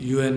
UN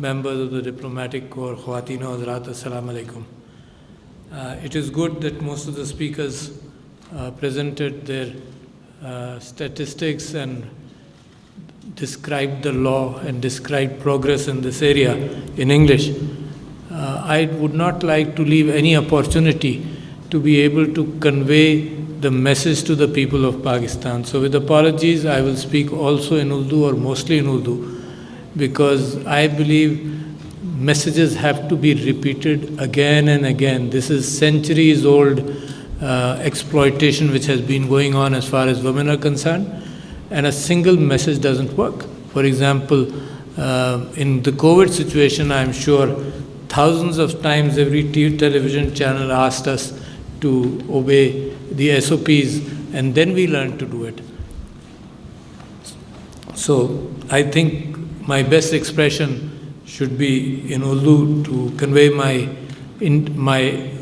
members of the diplomatic corps, Khawatine wa Hazrat, Assalamu alaikum. It is good that most of the speakers presented their statistics and described the law and described progress in this area in English. I would not like to leave any opportunity to be able to convey the message to the people of Pakistan. So with apologies, I will speak also in Urdu or mostly in Urdu, because I believe messages have to be repeated again and again. This is centuries old exploitation which has been going on as far as women are concerned, and a single message doesn't work. For example, in the COVID situation, I'm sure thousands of times every television channel asked us to obey the SOPs, and then we learned to do it. So I think my best expression should be in Urdu to convey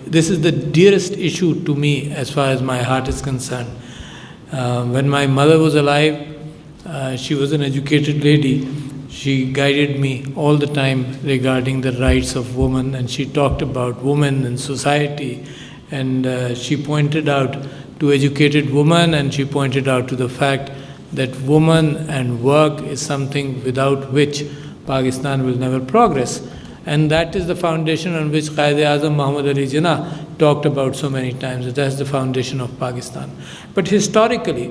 this is the dearest issue to me as far as my heart is concerned. When my mother was alive, she was an educated lady. She guided me all the time regarding the rights of women, and she talked about women in society, and she pointed out to educated women, and she pointed out to the fact that woman and work is something without which Pakistan will never progress. And that is the foundation on which Quaid-e-Azam Muhammad Ali Jinnah talked about so many times, that that's the foundation of Pakistan. But historically,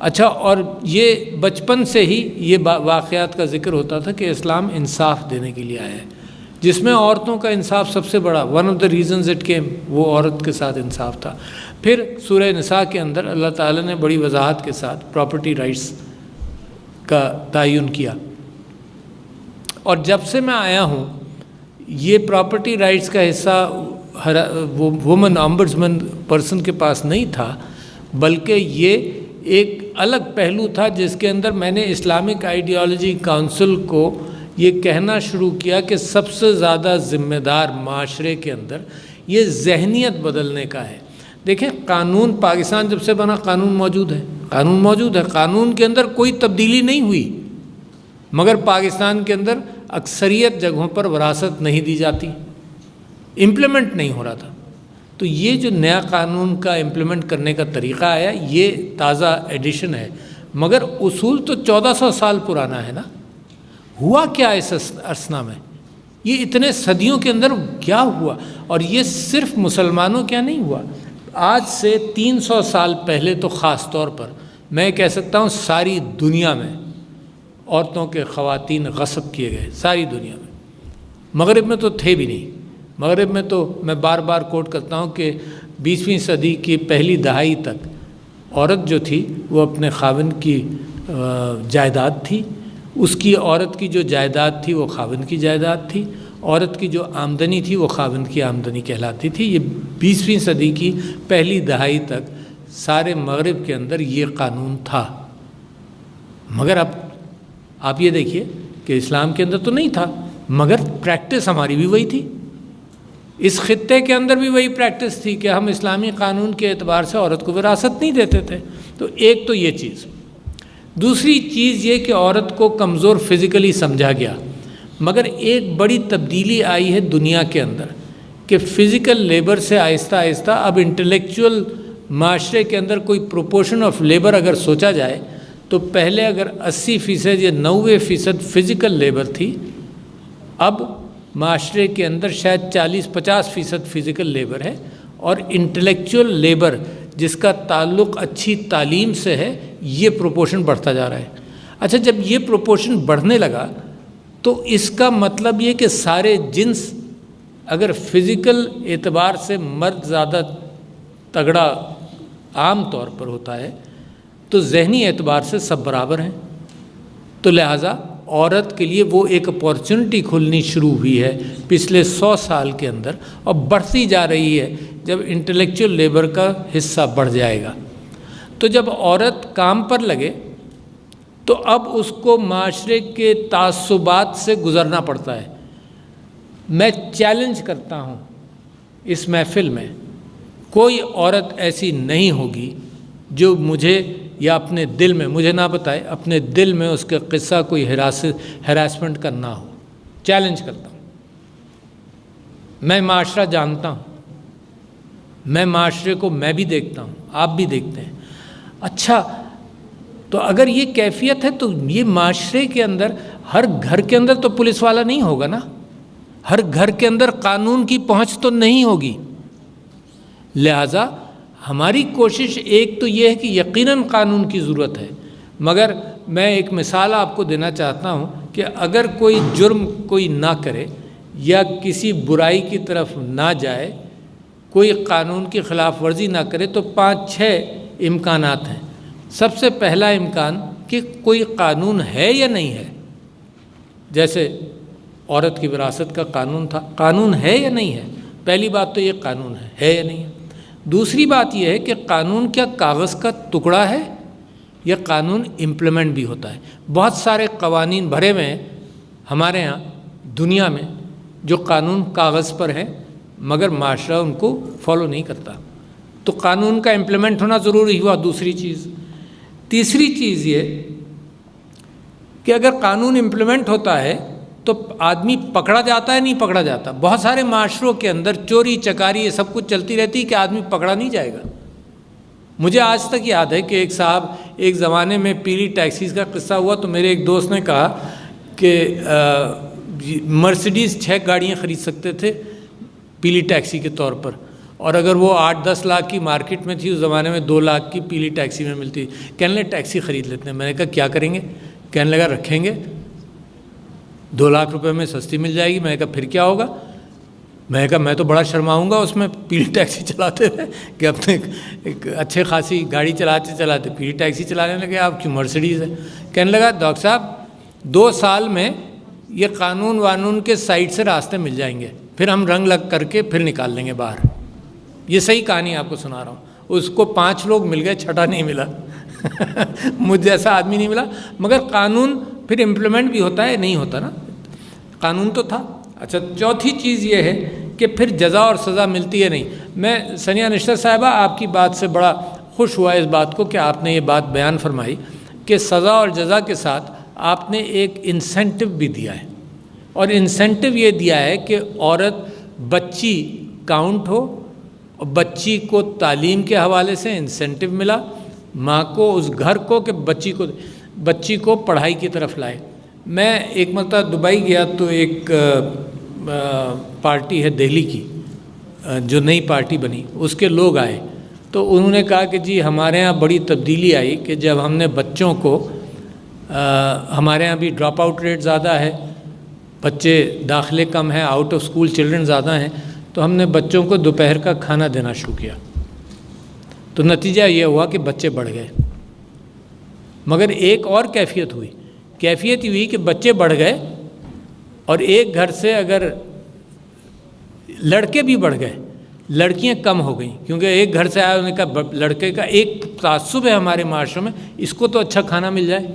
اچھا، اور یہ بچپن سے ہی یہ واقعات کا ذکر ہوتا تھا کہ اسلام انصاف دینے کے لیے آیا ہے، جس میں عورتوں کا انصاف سب سے بڑا one of the reasons it came, وہ عورت کے ساتھ انصاف تھا۔ پھر سورہ نساء کے اندر اللہ تعالیٰ نے بڑی وضاحت کے ساتھ پراپرٹی رائٹس کا تعین کیا، اور جب سے میں آیا ہوں یہ پراپرٹی رائٹس کا حصہ وہ وومن آمبڈسمن پرسن کے پاس نہیں تھا، بلکہ یہ ایک الگ پہلو تھا جس کے اندر میں نے اسلامک آئیڈیالوجی کونسل کو یہ کہنا شروع کیا کہ سب سے زیادہ ذمہ دار معاشرے کے اندر یہ ذہنیت بدلنے کا ہے۔ دیکھیں، قانون پاکستان جب سے بنا قانون موجود ہے، قانون موجود ہے، قانون کے اندر کوئی تبدیلی نہیں ہوئی، مگر پاکستان کے اندر اکثریت جگہوں پر وراثت نہیں دی جاتی، امپلیمنٹ نہیں ہو رہا تھا۔ تو یہ جو نیا قانون کا امپلیمنٹ کرنے کا طریقہ آیا، یہ تازہ ایڈیشن ہے، مگر اصول تو 1400 سال پرانا ہے نا۔ ہوا کیا اس اثنا میں؟ یہ اتنے صدیوں کے اندر کیا ہوا؟ اور یہ صرف مسلمانوں کیا نہیں ہوا، آج سے 300 سال پہلے تو خاص طور پر میں کہہ سکتا ہوں ساری دنیا میں عورتوں کے خواتین غصب کیے گئے، ساری دنیا میں۔ مغرب میں تو تھے بھی نہیں، مغرب میں تو میں بار بار کوٹ کرتا ہوں کہ 20ویں صدی کی پہلی دہائی تک عورت جو تھی وہ اپنے خاوند کی جائیداد تھی، اس کی عورت کی جو جائیداد تھی وہ خاوند کی جائیداد تھی، عورت کی جو آمدنی تھی وہ خاوند کی آمدنی کہلاتی تھی۔ یہ 20ویں صدی کی پہلی دہائی تک سارے مغرب کے اندر یہ قانون تھا، مگر اب آپ یہ دیکھیے کہ اسلام کے اندر تو نہیں تھا، مگر پریکٹس ہماری بھی وہی تھی، اس خطے کے اندر بھی وہی پریکٹس تھی کہ ہم اسلامی قانون کے اعتبار سے عورت کو وراثت نہیں دیتے تھے۔ تو ایک تو یہ چیز، دوسری چیز یہ کہ عورت کو کمزور فزیکلی سمجھا گیا، مگر ایک بڑی تبدیلی آئی ہے دنیا کے اندر کہ فزیکل لیبر سے آہستہ آہستہ اب انٹلیکچول معاشرے کے اندر کوئی پروپورشن آف لیبر اگر سوچا جائے تو پہلے اگر 80% یا 90% فزیکل لیبر تھی، اب معاشرے کے اندر شاید 40-50% فزیکل لیبر ہے، اور انٹلیکچول لیبر جس کا تعلق اچھی تعلیم سے ہے، یہ پروپورشن بڑھتا جا رہا ہے۔ اچھا، جب یہ پروپورشن بڑھنے لگا تو اس کا مطلب یہ کہ سارے جنس، اگر فزیکل اعتبار سے مرد زیادہ تگڑا عام طور پر ہوتا ہے تو ذہنی اعتبار سے سب برابر ہیں، تو لہٰذا عورت کے لیے وہ ایک اپارچونٹی کھلنی شروع ہوئی ہے پچھلے 100 سال کے اندر، اور بڑھتی جا رہی ہے جب انٹلیکچول لیبر کا حصہ بڑھ جائے گا۔ تو جب عورت کام پر لگے تو اب اس کو معاشرے کے تعصبات سے گزرنا پڑتا ہے۔ میں چیلنج کرتا ہوں اس محفل میں کوئی عورت ایسی نہیں ہوگی جو مجھے یا اپنے دل میں مجھے نہ بتائے، اپنے دل میں اس کا قصہ کوئی ہراسمنٹ کا نہ ہو۔ چیلنج کرتا ہوں، میں معاشرہ جانتا ہوں، میں معاشرے کو میں بھی دیکھتا ہوں، آپ بھی دیکھتے ہیں۔ اچھا، تو اگر یہ کیفیت ہے تو یہ معاشرے کے اندر ہر گھر کے اندر تو پولیس والا نہیں ہوگا نا، ہر گھر کے اندر قانون کی پہنچ تو نہیں ہوگی۔ لہٰذا ہماری کوشش ایک تو یہ ہے کہ یقیناً قانون کی ضرورت ہے، مگر میں ایک مثال آپ کو دینا چاہتا ہوں کہ اگر کوئی جرم کوئی نہ کرے یا کسی برائی کی طرف نہ جائے، کوئی قانون کی خلاف ورزی نہ کرے، تو 5-6 امکانات ہیں۔ سب سے پہلا امکان کہ کوئی قانون ہے یا نہیں ہے، جیسے عورت کی وراثت کا قانون تھا، قانون ہے یا نہیں ہے؟ پہلی بات تو یہ قانون ہے یا نہیں ہے۔ دوسری بات یہ ہے کہ قانون کیا کاغذ کا ٹکڑا ہے یا قانون امپلیمنٹ بھی ہوتا ہے؟ بہت سارے قوانین بھرے ہوئے ہیں ہمارے ہاں دنیا میں جو قانون کاغذ پر ہیں مگر معاشرہ ان کو فالو نہیں کرتا، تو قانون کا امپلیمنٹ ہونا ضروری ہوا دوسری چیز۔ تیسری چیز یہ کہ اگر قانون امپلیمنٹ ہوتا ہے تو آدمی پکڑا جاتا ہے نہیں پکڑا جاتا؟ بہت سارے معاشروں کے اندر چوری چکاری یہ سب کچھ چلتی رہتی ہے کہ آدمی پکڑا نہیں جائے گا۔ مجھے آج تک یاد ہے کہ ایک صاحب ایک زمانے میں پیلی ٹیکسیز کا قصہ ہوا تو میرے ایک دوست نے کہا کہ مرسیڈیز 6 گاڑیاں خرید سکتے تھے پیلی ٹیکسی کے طور پر، اور اگر وہ 8-10 لاکھ کی مارکیٹ میں تھی، اس زمانے میں 2 لاکھ کی پیلی ٹیکسی میں ملتی. کہنے لگے ٹیکسی خرید لیتے ہیں. میں نے کہا کیا کریں گے؟ کہنے لگا رکھیں گے، 2 لاکھ روپے میں سستی مل جائے گی. میں نے کہا پھر کیا ہوگا؟ میں نے کہا میں تو بڑا شرماؤں گا اس میں پیلی ٹیکسی چلاتے ہوئے کہ اپنے ایک اچھے خاصی گاڑی چلاتے پیلی ٹیکسی چلانے لگے آپ کی مرسڈیز ہے. کہنے لگا ڈاکٹر صاحب 2 سال میں یہ قانون وانون کے سائڈ سے راستے مل جائیں گے، پھر ہم رنگ لگ کر کے پھر نکال لیں گے باہر. یہ صحیح کہانی آپ کو سنا رہا ہوں. اس کو 5 لوگ مل گئے، 6ٹھا نہیں ملا. مجھ جیسا آدمی نہیں ملا. مگر قانون پھر امپلیمنٹ بھی ہوتا ہے، نہیں ہوتا نا، قانون تو تھا. اچھا، چوتھی چیز یہ ہے کہ پھر جزا اور سزا ملتی ہے نہیں. میں ثانیہ نشتر صاحبہ آپ کی بات سے بڑا خوش ہوا اس بات کو کہ آپ نے یہ بات بیان فرمائی کہ سزا اور جزا کے ساتھ آپ نے ایک انسینٹو بھی دیا ہے. اور انسینٹو یہ دیا ہے کہ عورت بچی کاؤنٹ ہو، اور بچی کو تعلیم کے حوالے سے انسینٹو ملا، ماں کو اس گھر کو کہ بچی کو پڑھائی کی طرف لائے. میں ایک مرتبہ دبئی گیا تو ایک پارٹی ہے دہلی کی جو نئی پارٹی بنی، اس کے لوگ آئے تو انہوں نے کہا کہ جی ہمارے ہاں بڑی تبدیلی آئی کہ جب ہم نے بچوں کو ہمارے ہاں بھی ڈراپ آؤٹ ریٹ زیادہ ہے، بچے داخلے کم ہیں، آؤٹ آف اسکول چلڈرن زیادہ ہیں، تو ہم نے بچوں کو دوپہر کا کھانا دینا شروع کیا. تو نتیجہ یہ ہوا کہ بچے بڑھ گئے. مگر ایک اور کیفیت ہوئی ہوئی کہ بچے بڑھ گئے اور ایک گھر سے اگر لڑکے بھی بڑھ گئے، لڑکیاں کم ہو گئیں. کیونکہ ایک گھر سے آیا، انہوں نے کہا لڑکے کا ایک تعصب ہے ہمارے معاشرے میں، اس کو تو اچھا کھانا مل جائے.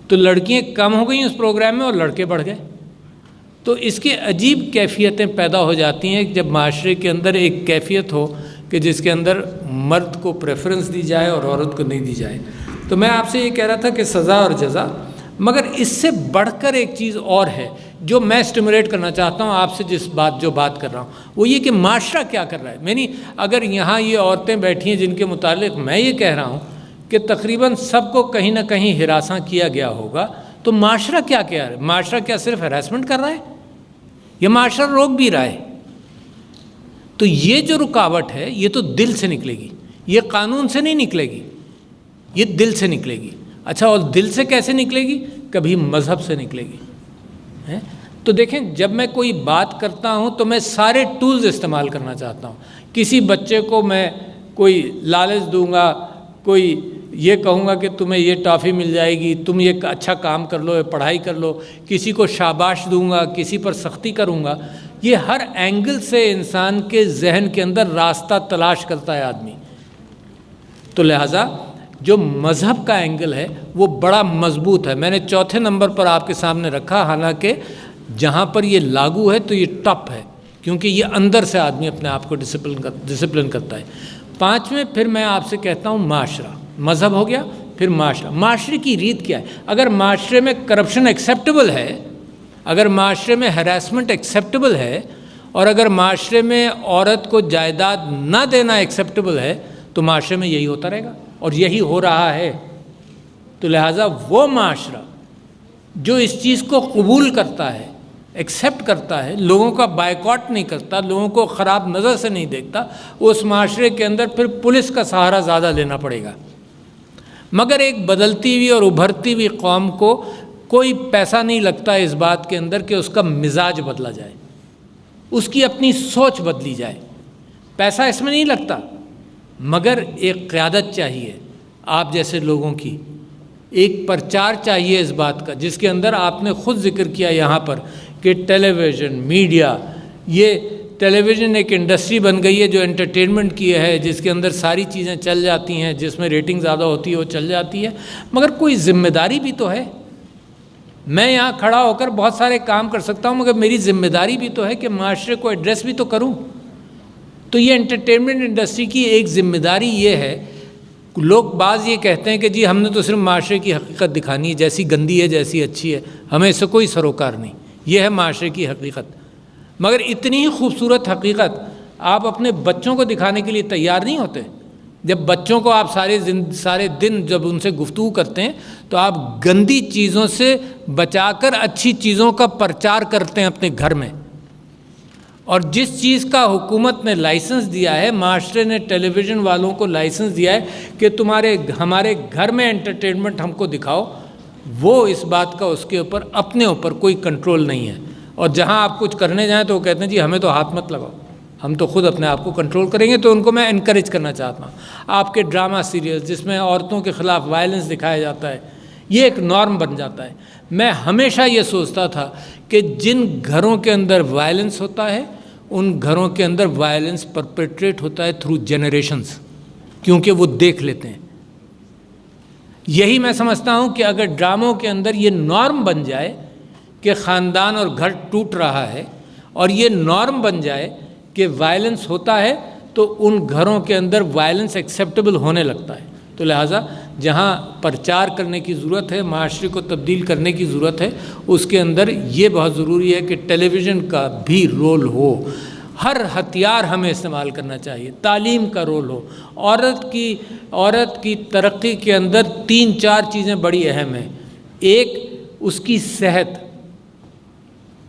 تو لڑکیاں کم ہو گئیں اس پروگرام میں اور لڑکے بڑھ گئے. تو اس کے عجیب کیفیتیں پیدا ہو جاتی ہیں جب معاشرے کے اندر ایک کیفیت ہو کہ جس کے اندر مرد کو پریفرنس دی جائے اور عورت کو نہیں دی جائے. تو میں آپ سے یہ کہہ رہا تھا کہ سزا اور جزا، مگر اس سے بڑھ کر ایک چیز اور ہے جو میں اسٹیمولیٹ کرنا چاہتا ہوں آپ سے، جو بات کر رہا ہوں وہ یہ کہ معاشرہ کیا کر رہا ہے. میں نہیں، اگر یہاں یہ عورتیں بیٹھی ہیں جن کے متعلق میں یہ کہہ رہا ہوں کہ تقریباً سب کو کہیں نہ کہیں ہراساں کیا گیا ہوگا، تو معاشرہ کیا کہہ رہا ہے؟ معاشرہ کیا صرف ہراسمنٹ کر رہا ہے؟ یہ معاشرہ روک بھی رہا ہے. تو یہ جو رکاوٹ ہے یہ تو دل سے نکلے گی، یہ قانون سے نہیں نکلے گی، یہ دل سے نکلے گی. اچھا، اور دل سے کیسے نکلے گی؟ کبھی مذہب سے نکلے گی. تو دیکھیں، جب میں کوئی بات کرتا ہوں تو میں سارے ٹولز استعمال کرنا چاہتا ہوں. کسی بچے کو میں کوئی لالچ دوں گا، کوئی یہ کہوں گا کہ تمہیں یہ ٹافی مل جائے گی، تم یہ اچھا کام کر لو، پڑھائی کر لو، کسی کو شاباش دوں گا، کسی پر سختی کروں گا. یہ ہر اینگل سے انسان کے ذہن کے اندر راستہ تلاش کرتا ہے آدمی. تو لہٰذا جو مذہب کا اینگل ہے وہ بڑا مضبوط ہے. میں نے 4تھے نمبر پر آپ کے سامنے رکھا، حالانکہ جہاں پر یہ لاگو ہے تو یہ ٹاپ ہے، کیونکہ یہ اندر سے آدمی اپنے آپ کو ڈسپلن کرتا ہے. 5ویں پھر میں آپ سے کہتا ہوں معاشرہ. مذہب ہو گیا، پھر معاشرہ. معاشرے کی ریت کیا ہے؟ اگر معاشرے میں کرپشن ایکسیپٹیبل ہے، اگر معاشرے میں ہراسمنٹ ایکسیپٹیبل ہے، اور اگر معاشرے میں عورت کو جائیداد نہ دینا ایکسیپٹیبل ہے، تو معاشرے میں یہی ہوتا رہے گا اور یہی ہو رہا ہے. تو لہٰذا وہ معاشرہ جو اس چیز کو قبول کرتا ہے، ایکسیپٹ کرتا ہے، لوگوں کا بائیکاٹ نہیں کرتا، لوگوں کو خراب نظر سے نہیں دیکھتا، اس معاشرے کے اندر پھر پولیس کا سہارا زیادہ لینا پڑے گا. مگر ایک بدلتی ہوئی اور ابھرتی ہوئی قوم کو کوئی پیسہ نہیں لگتا اس بات کے اندر کہ اس کا مزاج بدلا جائے، اس کی اپنی سوچ بدلی جائے. پیسہ اس میں نہیں لگتا، مگر ایک قیادت چاہیے آپ جیسے لوگوں کی، ایک پرچار چاہیے اس بات کا، جس کے اندر آپ نے خود ذکر کیا یہاں پر کہ ٹیلی ویژن، میڈیا، یہ ٹیلی ویژن ایک انڈسٹری بن گئی ہے جو انٹرٹینمنٹ کی ہے، جس کے اندر ساری چیزیں چل جاتی ہیں، جس میں ریٹنگ زیادہ ہوتی ہے وہ چل جاتی ہے. مگر کوئی ذمہ داری بھی تو ہے. میں یہاں کھڑا ہو کر بہت سارے کام کر سکتا ہوں، مگر میری ذمہ داری بھی تو ہے کہ معاشرے کو ایڈریس بھی تو کروں. تو یہ انٹرٹینمنٹ انڈسٹری کی ایک ذمہ داری یہ ہے. لوگ بعض یہ کہتے ہیں کہ جی ہم نے تو صرف معاشرے کی حقیقت دکھانی ہے، جیسی گندی ہے جیسی اچھی ہے، ہمیں اس سے کوئی سروکار نہیں. یہ ہے معاشرے کی حقیقت. مگر اتنی ہی خوبصورت حقیقت آپ اپنے بچوں کو دکھانے کے لیے تیار نہیں ہوتے. جب بچوں کو آپ سارے دن جب ان سے گفتگو کرتے ہیں تو آپ گندی چیزوں سے بچا کر اچھی چیزوں کا پرچار کرتے ہیں اپنے گھر میں. اور جس چیز کا حکومت نے لائسنس دیا ہے، معاشرے نے ٹیلی ویژن والوں کو لائسنس دیا ہے کہ ہمارے گھر میں انٹرٹینمنٹ ہم کو دکھاؤ، وہ اس بات کا اس کے اوپر اپنے اوپر کوئی کنٹرول نہیں ہے. اور جہاں آپ کچھ کرنے جائیں تو وہ کہتے ہیں جی ہمیں تو ہاتھ مت لگاؤ، ہم تو خود اپنے آپ کو کنٹرول کریں گے. تو ان کو میں انکریج کرنا چاہتا ہوں. آپ کے ڈرامہ سیریلز جس میں عورتوں کے خلاف وائلنس دکھایا جاتا ہے، یہ ایک نارم بن جاتا ہے. میں ہمیشہ یہ سوچتا تھا کہ جن گھروں کے اندر وائلنس ہوتا ہے ان گھروں کے اندر وائلنس پرپیٹریٹ ہوتا ہے تھرو جنریشنز، کیونکہ وہ دیکھ لیتے ہیں. یہی میں سمجھتا ہوں کہ اگر ڈراموں کے اندر یہ نارم بن جائے کہ خاندان اور گھر ٹوٹ رہا ہے، اور یہ نارم بن جائے کہ وائلنس ہوتا ہے، تو ان گھروں کے اندر وائلنس ایکسیپٹیبل ہونے لگتا ہے. تو لہٰذا جہاں پرچار کرنے کی ضرورت ہے، معاشرے کو تبدیل کرنے کی ضرورت ہے، اس کے اندر یہ بہت ضروری ہے کہ ٹیلی ویژن کا بھی رول ہو. ہر ہتھیار ہمیں استعمال کرنا چاہیے. تعلیم کا رول ہو. عورت کی ترقی کے اندر 3-4 چیزیں بڑی اہم ہیں. ایک، اس کی صحت،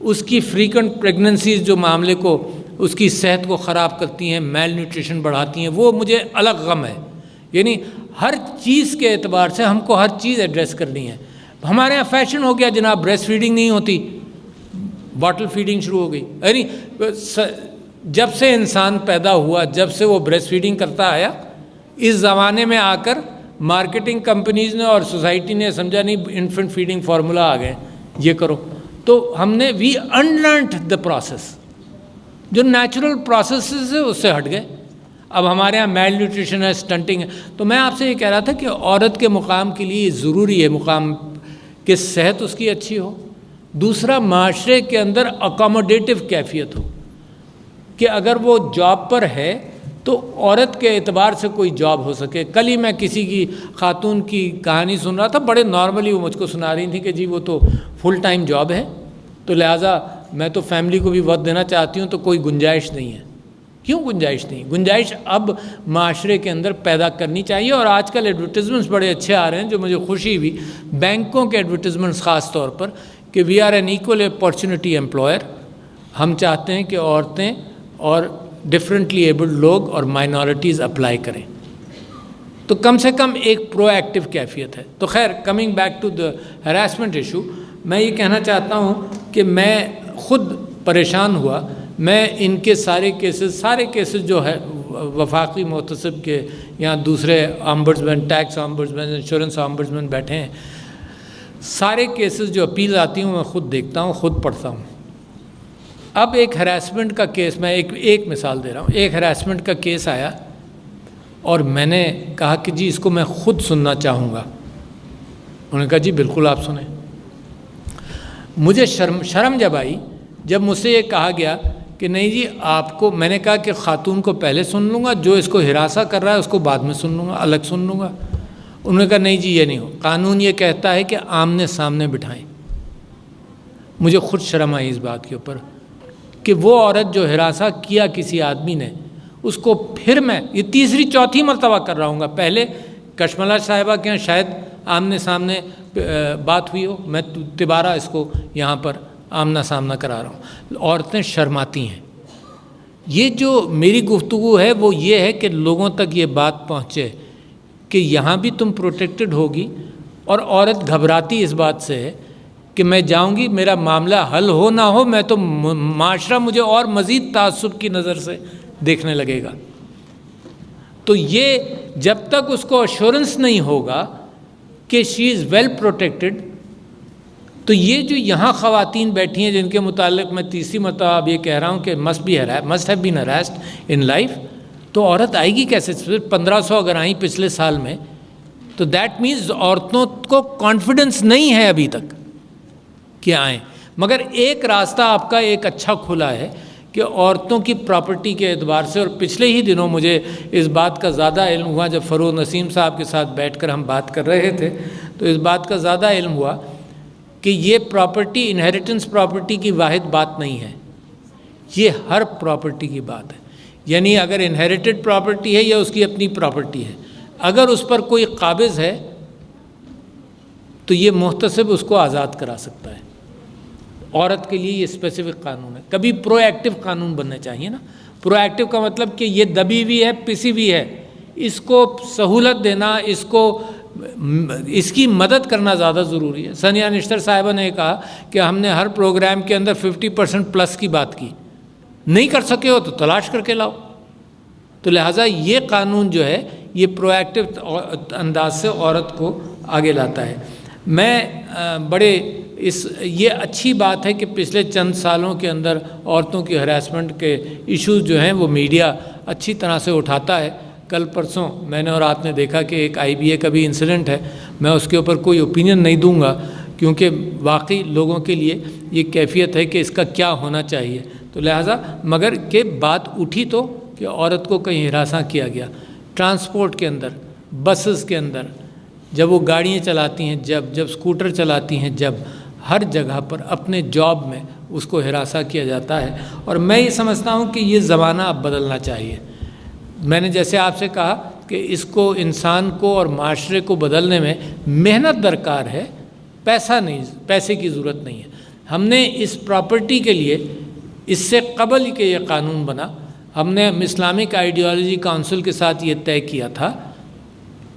اس کی فریکوینٹ پریگننسیز جو معاملے کو، اس کی صحت کو خراب کرتی ہیں، میل نیوٹریشن بڑھاتی ہیں، وہ مجھے الگ غم ہے. یعنی ہر چیز کے اعتبار سے ہم کو ہر چیز ایڈریس کرنی ہے. ہمارے یہاں فیشن ہو گیا جناب، بریسٹ فیڈنگ نہیں ہوتی، باٹل فیڈنگ شروع ہو گئی. یعنی جب سے انسان پیدا ہوا، جب سے وہ بریسٹ فیڈنگ کرتا آیا، اس زمانے میں آ کر مارکیٹنگ کمپنیز نے اور سوسائٹی نے سمجھا نہیں انفنٹ فیڈنگ فارمولا آ گئے، یہ کرو. تو ہم نے وی انلرنڈ دا پروسیس، جو نیچرل پروسیسز ہے اس سے ہٹ گئے. اب ہمارے یہاں میل نیوٹریشن ہے، سٹنٹنگ ہے. تو میں آپ سے یہ کہہ رہا تھا کہ عورت کے مقام کے لیے ضروری ہے مقام کہ صحت اس کی اچھی ہو. دوسرا، معاشرے کے اندر اکاموڈیٹو کیفیت ہو کہ اگر وہ جاب پر ہے تو عورت کے اعتبار سے کوئی جاب ہو سکے. کل ہی میں کسی کی خاتون کی کہانی سن رہا تھا، بڑے نارملی وہ مجھ کو سنا رہی تھی کہ جی وہ تو فل ٹائم جاب ہے، تو لہٰذا میں تو فیملی کو بھی وقت دینا چاہتی ہوں، تو کوئی گنجائش نہیں ہے. کیوں گنجائش نہیں؟ گنجائش اب معاشرے کے اندر پیدا کرنی چاہیے. اور آج کل ایڈورٹیزمنٹس بڑے اچھے آ رہے ہیں جو مجھے خوشی ہوئی، بینکوں کے ایڈورٹیزمنٹس خاص طور پر، کہ we are an equal opportunity employer. ہم چاہتے ہیں کہ عورتیں اور ڈفرینٹلی ایبلڈ لوگ اور مائنورٹیز اپلائی کریں. تو کم سے کم ایک پرو ایکٹیو کیفیت ہے. تو خیر، coming back to the harassment issue, میں یہ کہنا چاہتا ہوں کہ میں خود پریشان ہوا. میں ان کے سارے کیسز جو ہے وفاقی محتسب کے، یہاں دوسرے آمبڈسمین، ٹیکس آمبڈسمین، انشورنس آمبڈسمین بیٹھے ہیں، سارے کیسز جو اپیل آتی ہوں میں خود دیکھتا ہوں، خود پڑھتا ہوں. اب ایک ہراسمنٹ کا کیس، میں ایک مثال دے رہا ہوں. ایک ہراسمنٹ کا کیس آیا اور میں نے کہا کہ جی اس کو میں خود سننا چاہوں گا. انہوں نے کہا جی بالکل آپ سنیں. مجھے شرم جب آئی جب مجھ سے یہ کہا گیا کہ نہیں جی آپ کو، میں نے کہا کہ خاتون کو پہلے سن لوں گا، جو اس کو ہراساں کر رہا ہے اس کو بعد میں سن لوں گا، الگ سن لوں گا. انہوں نے کہا نہیں جی یہ نہیں ہو، قانون یہ کہتا ہے کہ آمنے سامنے بٹھائیں. مجھے خود شرم آئی اس بات کے اوپر کہ وہ عورت جو ہراساں کیا کسی آدمی نے، اس کو پھر میں یہ تیسری چوتھی مرتبہ کر رہا ہوں گا. پہلے کشملا صاحبہ کے یہاں شاید آمنے سامنے بات ہوئی ہو، میں دوبارہ اس کو یہاں پر آمنا سامنا کرا رہا ہوں. عورتیں شرماتی ہیں. یہ جو میری گفتگو ہے وہ یہ ہے کہ لوگوں تک یہ بات پہنچے کہ یہاں بھی تم پروٹیکٹڈ ہوگی. اور عورت گھبراتی اس بات سے ہے کہ میں جاؤں گی، میرا معاملہ حل ہو نہ ہو، میں تو معاشرہ مجھے اور مزید تعصب کی نظر سے دیکھنے لگے گا. تو یہ جب تک اس کو ایشورنس نہیں ہوگا کہ شی از ویل پروٹیکٹڈ، تو یہ جو یہاں خواتین بیٹھی ہیں جن کے متعلق میں تیسری مرتبہ اب یہ کہہ رہا ہوں کہ must have been harassed in life, تو عورت آئے گی کیسے؟ صرف 1500 اگر آئیں پچھلے سال میں، تو دیٹ مینز عورتوں کو کانفیڈنس نہیں ہے ابھی تک کہ آئیں. مگر ایک راستہ آپ کا ایک اچھا کھلا ہے کہ عورتوں کی پراپرٹی کے اعتبار سے، اور پچھلے ہی دنوں مجھے اس بات کا زیادہ علم ہوا جب فروغ نسیم صاحب کے ساتھ بیٹھ کر ہم بات کر رہے تھے، تو اس بات کا زیادہ علم ہوا کہ یہ پراپرٹی انہیریٹنس پراپرٹی کی واحد بات نہیں ہے، یہ ہر پراپرٹی کی بات ہے. یعنی اگر انہیریٹڈ پراپرٹی ہے یا اس کی اپنی پراپرٹی ہے، اگر اس پر کوئی قابض ہے تو یہ محتسب اس کو آزاد کرا سکتا ہے. عورت کے لیے یہ اسپیسیفک قانون ہے. کبھی پرو ایکٹیو قانون بننے چاہیے نا. پرو ایکٹیو کا مطلب کہ یہ دبی ہوئی ہے, پسی ہوئی ہے, اس کو سہولت دینا, اس کی مدد کرنا زیادہ ضروری ہے. ثانیہ نشتر صاحبہ نے کہا کہ ہم نے ہر پروگرام کے اندر 50% پلس کی بات کی, نہیں کر سکے ہو تو تلاش کر کے لاؤ. تو لہٰذا یہ قانون جو ہے یہ پرو ایکٹیو انداز سے عورت کو آگے لاتا ہے. میں یہ اچھی بات ہے کہ پچھلے چند سالوں کے اندر عورتوں کی ہراسمنٹ کے ایشوز جو ہیں وہ میڈیا اچھی طرح سے اٹھاتا ہے. کل پرسوں میں نے اور آپ نے دیکھا کہ ایک IBA کا بھی انسیڈنٹ ہے. میں اس کے اوپر کوئی اوپینین نہیں دوں گا کیونکہ واقعی لوگوں کے لیے یہ کیفیت ہے کہ اس کا کیا ہونا چاہیے. تو لہٰذا مگر کہ بات اٹھی تو کہ عورت کو کہیں ہراساں کیا گیا. ٹرانسپورٹ کے اندر, بسز کے اندر, جب وہ گاڑیاں چلاتی ہیں, جب اسکوٹر چلاتی ہیں, جب ہر جگہ پر اپنے جاب میں اس کو ہراساں کیا جاتا ہے. اور میں یہ سمجھتا ہوں کہ یہ زمانہ اب بدلنا چاہیے. میں نے جیسے آپ سے کہا کہ اس کو انسان کو اور معاشرے کو بدلنے میں محنت درکار ہے, پیسے کی ضرورت نہیں ہے. ہم نے اس پراپرٹی کے لیے اس سے قبل ہی کہ یہ قانون بنا, ہم نے اسلامک آئیڈیالوجی کونسل کے ساتھ یہ طے کیا تھا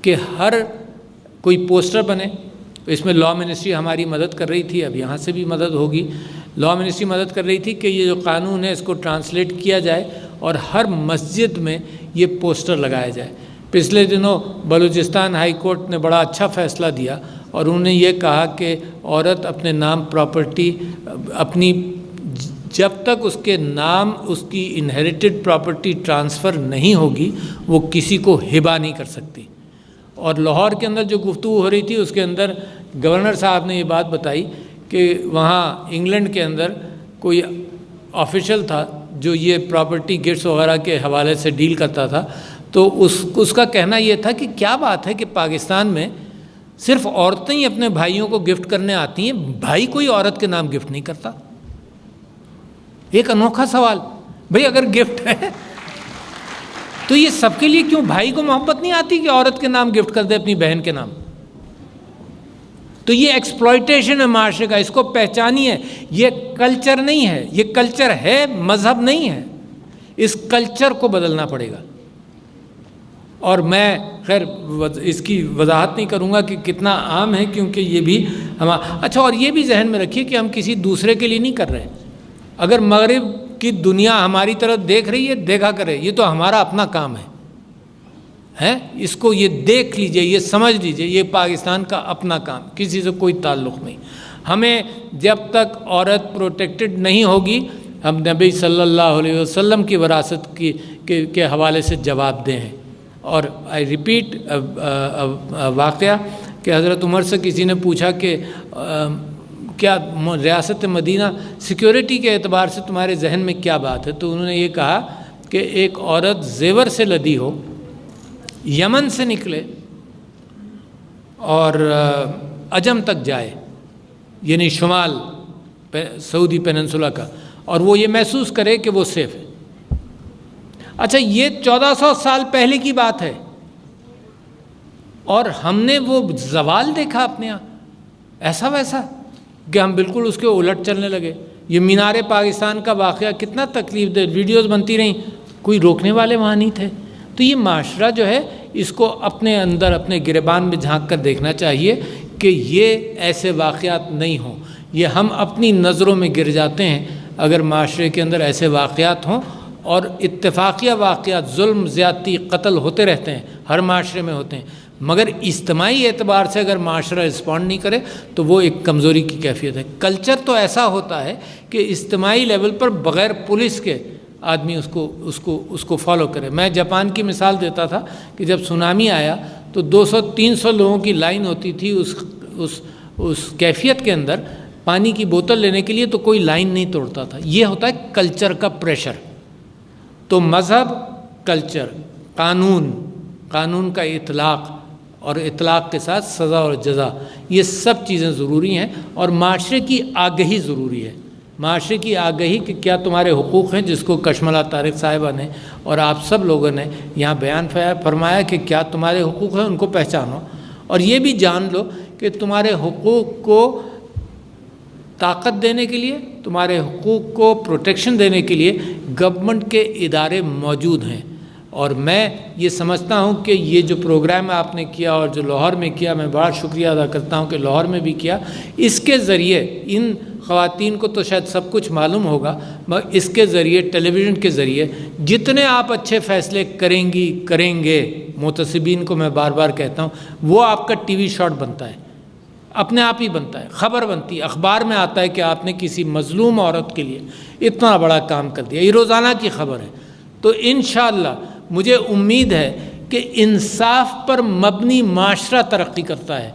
کہ ہر کوئی پوسٹر بنے. اس میں لاء منسٹری ہماری مدد کر رہی تھی, اب یہاں سے بھی مدد ہوگی. لاء منسٹری مدد کر رہی تھی کہ یہ جو قانون ہے اس کو ٹرانسلیٹ کیا جائے اور ہر مسجد میں یہ پوسٹر لگایا جائے. پچھلے دنوں بلوچستان ہائی کورٹ نے بڑا اچھا فیصلہ دیا اور انہوں نے یہ کہا کہ عورت اپنے نام پراپرٹی اپنی جب تک اس کے نام اس کی انہیریٹڈ پراپرٹی ٹرانسفر نہیں ہوگی وہ کسی کو ہبہ نہیں کر سکتی. اور لاہور کے اندر جو گفتگو ہو رہی تھی اس کے اندر گورنر صاحب نے یہ بات بتائی کہ وہاں انگلینڈ کے اندر کوئی آفیشل تھا جو یہ پراپرٹی گفٹس وغیرہ کے حوالے سے ڈیل کرتا تھا. تو اس کا کہنا یہ تھا کہ کیا بات ہے کہ پاکستان میں صرف عورتیں ہی اپنے بھائیوں کو گفٹ کرنے آتی ہیں, بھائی کوئی عورت کے نام گفٹ نہیں کرتا. ایک انوکھا سوال. بھئی اگر گفٹ ہے تو یہ سب کے لیے کیوں؟ بھائی کو محبت نہیں آتی کہ عورت کے نام گفٹ کر دے اپنی بہن کے نام؟ تو یہ ایکسپلائٹیشن ہے معاشرے کا, اس کو پہچانیے. یہ کلچر نہیں ہے, یہ کلچر ہے, مذہب نہیں ہے. اس کلچر کو بدلنا پڑے گا. اور میں خیر اس کی وضاحت نہیں کروں گا کہ کتنا عام ہے کیونکہ یہ بھی اچھا. اور یہ بھی ذہن میں رکھیے کہ ہم کسی دوسرے کے لیے نہیں کر رہے. اگر مغرب کی دنیا ہماری طرف دیکھ رہی ہے, دیکھا کرے, یہ تو ہمارا اپنا کام ہے. اس کو یہ دیکھ لیجئے, یہ سمجھ لیجئے, یہ پاکستان کا اپنا کام, کسی سے کوئی تعلق نہیں. ہمیں جب تک عورت پروٹیکٹڈ نہیں ہوگی ہم نبی صلی اللہ علیہ وسلم کی وراثت کے حوالے سے جواب دیں ہیں. اور آئی ریپیٹ واقعہ کہ حضرت عمر سے کسی نے پوچھا کہ کیا ریاست مدینہ سیکیورٹی کے اعتبار سے تمہارے ذہن میں کیا بات ہے؟ تو انہوں نے یہ کہا کہ ایک عورت زیور سے لدی ہو, یمن سے نکلے اور عجم تک جائے, یعنی شمال سعودی پیننسولا کا, اور وہ یہ محسوس کرے کہ وہ سیف ہے. اچھا یہ 1400 سال پہلے کی بات ہے اور ہم نے وہ زوال دیکھا اپنے یہاں ایسا ویسا کہ ہم بالکل اس کے الٹ چلنے لگے. یہ مینار پاکستان کا واقعہ کتنا تکلیف دہ, ویڈیوز بنتی رہیں, کوئی روکنے والے وہاں نہیں تھے. تو یہ معاشرہ جو ہے اس کو اپنے اندر اپنے گریبان میں جھانک کر دیکھنا چاہیے کہ یہ ایسے واقعات نہیں ہوں. یہ ہم اپنی نظروں میں گر جاتے ہیں اگر معاشرے کے اندر ایسے واقعات ہوں, اور اتفاقیہ واقعات, ظلم, زیادتی, قتل ہوتے رہتے ہیں, ہر معاشرے میں ہوتے ہیں, مگر اجتماعی اعتبار سے اگر معاشرہ رسپونڈ نہیں کرے تو وہ ایک کمزوری کی کیفیت ہے. کلچر تو ایسا ہوتا ہے کہ اجتماعی لیول پر بغیر پولیس کے آدمی اس کو فالو کرے. میں جاپان کی مثال دیتا تھا کہ جب سونامی آیا تو 200-300 لوگوں کی لائن ہوتی تھی اس کیفیت کے اندر پانی کی بوتل لینے کے لیے, تو کوئی لائن نہیں توڑتا تھا. یہ ہوتا ہے کلچر کا پریشر. تو مذہب, کلچر, قانون کا اطلاق, اور اطلاق کے ساتھ سزا اور جزا, یہ سب چیزیں ضروری ہیں. اور معاشرے کی آگہی ضروری ہے. معاشرے کی آگہی کہ کیا تمہارے حقوق ہیں, جس کو کشملہ طارق صاحبہ نے اور آپ سب لوگوں نے یہاں بیان فرمایا کہ کیا تمہارے حقوق ہیں, ان کو پہچانو. اور یہ بھی جان لو کہ تمہارے حقوق کو طاقت دینے کے لیے، تمہارے حقوق کو پروٹیکشن دینے کے لیے گورنمنٹ کے ادارے موجود ہیں. اور میں یہ سمجھتا ہوں کہ یہ جو پروگرام آپ نے کیا اور جو لاہور میں کیا، میں بڑا شکریہ ادا کرتا ہوں کہ لاہور میں بھی کیا. اس کے ذریعے ان خواتین کو تو شاید سب کچھ معلوم ہوگا، مگر اس کے ذریعے، ٹیلی ویژن کے ذریعے جتنے آپ اچھے فیصلے کریں گے، محتسبین کو میں بار بار کہتا ہوں، وہ آپ کا ٹی وی شاٹ بنتا ہے، اپنے آپ ہی بنتا ہے، خبر بنتی ہے، اخبار میں آتا ہے کہ آپ نے کسی مظلوم عورت کے لیے اتنا بڑا کام کر دیا. یہ روزانہ کی خبر ہے. تو انشاءاللہ مجھے امید ہے کہ انصاف پر مبنی معاشرہ ترقی کرتا ہے،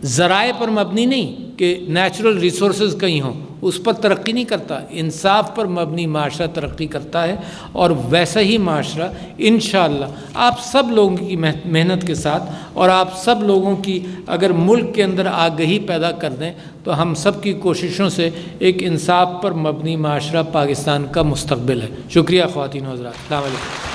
ذرائع پر مبنی نہیں کہ نیچرل ریسورسز کہیں ہوں، اس پر ترقی نہیں کرتا. انصاف پر مبنی معاشرہ ترقی کرتا ہے. اور ویسا ہی معاشرہ انشاءاللہ آپ سب لوگوں کی محنت کے ساتھ اور آپ سب لوگوں کی اگر ملک کے اندر آگہی پیدا کر دیں تو ہم سب کی کوششوں سے ایک انصاف پر مبنی معاشرہ پاکستان کا مستقبل ہے. شکریہ خواتین و حضرات. السلام علیکم.